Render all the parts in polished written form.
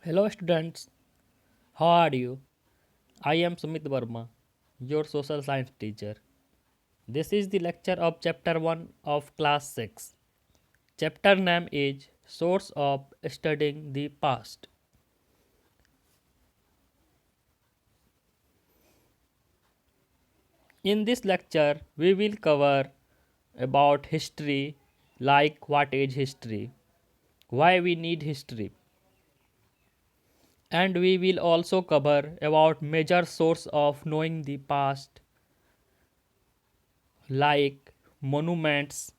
Hello students, how are you? I am Sumit Verma, your social science teacher. This is the lecture of chapter 1 of class 6. Chapter name is Source of Studying the Past. In this lecture, we will cover about history like what is history, why we need history, and we will also cover about major source of knowing the past like monuments,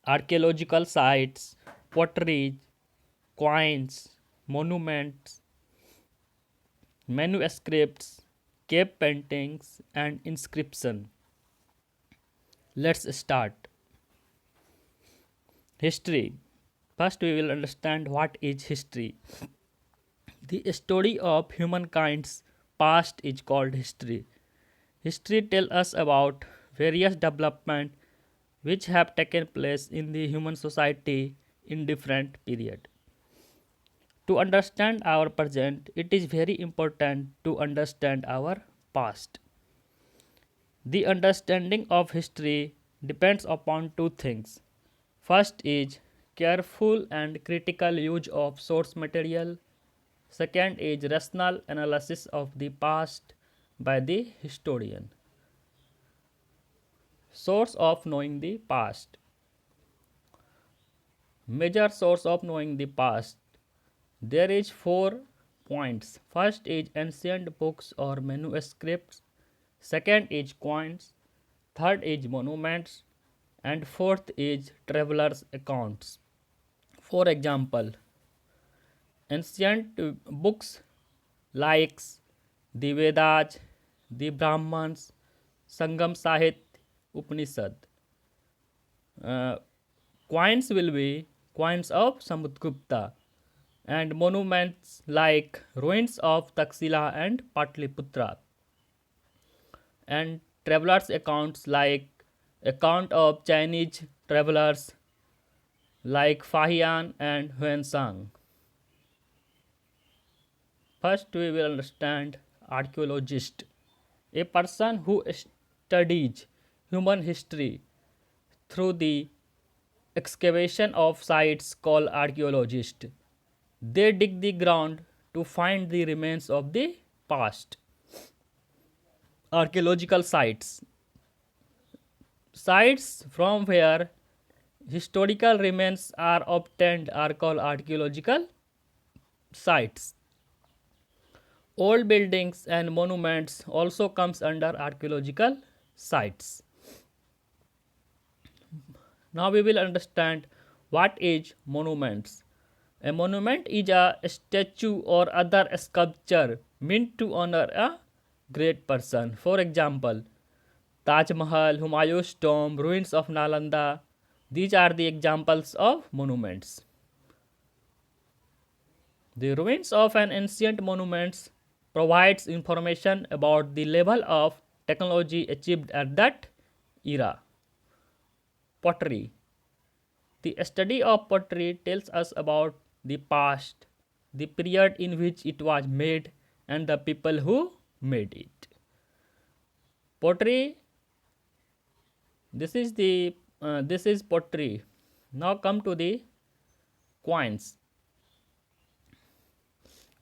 archaeological sites, pottery, coins, monuments, manuscripts, cave paintings, and inscription. Let's start. History. First, we will understand what is history. The story of humankind's past is called history. History tells us about various developments which have taken place in the human society in different periods. To understand our present, it is very important to understand our past. The understanding of history depends upon two things. First is careful and critical use of source material. Second is rational analysis of the past by the historian. Source of knowing the past. Major source of knowing the past. There is 4 points. First is ancient books or manuscripts. Second is coins. Third is monuments. And fourth is travelers' accounts. For example, ancient books like the Vedas, the Brahmans, Sangam Sahit, Upanishad. Uh, Coins will be coins of Samudgupta and monuments like ruins of Taxila and Patliputra, and travelers accounts like account of Chinese travelers like Fahian and Huansang. First we will understand archaeologist, a person who studies human history through the excavation of sites called archaeologist. They dig the ground to find the remains of the past. Archaeological sites. Sites from where historical remains are obtained are called archaeological sites. Old buildings and monuments also comes under archaeological sites. Now we will understand what is monuments. A monument is a statue or other sculpture meant to honor a great person. For example, Taj Mahal, Humayun's tomb, ruins of Nalanda. These are the examples of monuments. The ruins of an ancient monument provides information about the level of technology achieved at that era. Pottery. The study of pottery tells us about the past, the period in which it was made, and the people who made it. Pottery. This is pottery. Now come to the coins.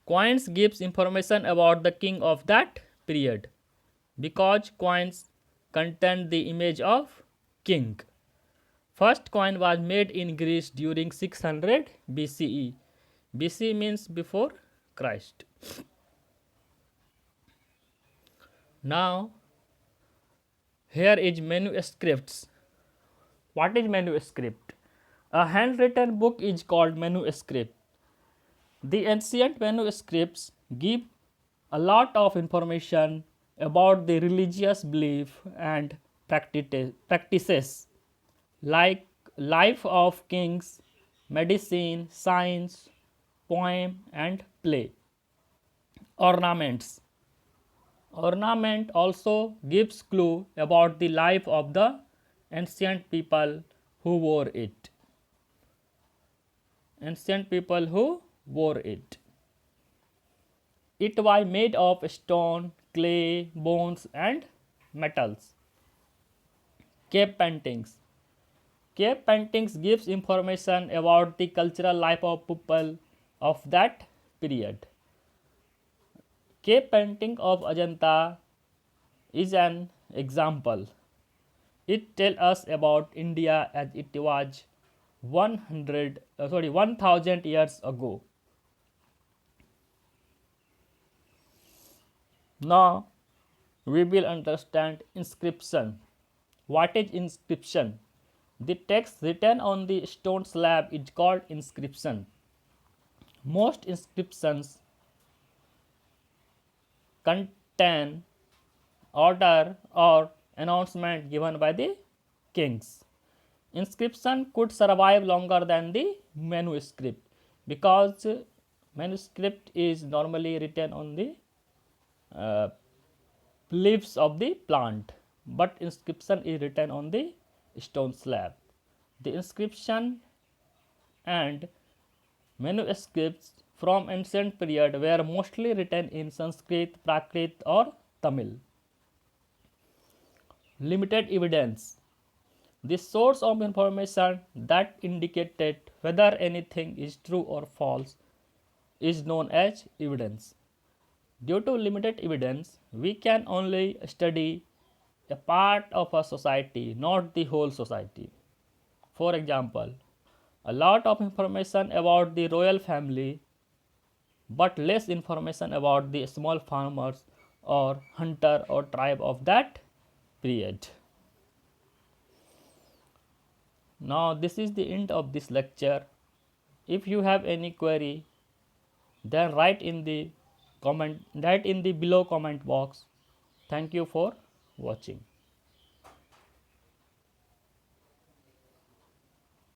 Coins gives information about the king of that period because coins contain the image of king. First coin was made in Greece during 600 BCE. BC means before Christ. Now here is manuscripts. What is manuscript? A handwritten book is called manuscript. The ancient manuscripts give a lot of information about the religious belief and practices like life of kings, medicine, science, poem and play. Ornaments. Ornament also gives clue about the life of the ancient people who wore it. Ancient people who wore it. It was made of stone, clay, bones, and metals. Cave paintings. Cave paintings gives information about the cultural life of people of that period. Cave painting of Ajanta is an example. It tells us about India as it was 1000 years ago. Now we will understand inscription. What is inscription? The text written on the stone slab is called inscription. Most inscriptions contain order or announcement given by the kings. Inscription could survive longer than the manuscript because manuscript is normally written on the uh, leaves of the plant, but inscription is written on the stone slab. The inscription and manuscripts from ancient period were mostly written in Sanskrit, Prakrit or Tamil. Limited evidence. The source of information that indicated whether anything is true or false is known as evidence. Due to limited evidence, we can only study a part of a society, not the whole society. For example, a lot of information about the royal family, but less information about the small farmers or hunter or tribe of that period. Now, this is the end of this lecture. If you have any query, then write in the below comment box. Thank you for watching.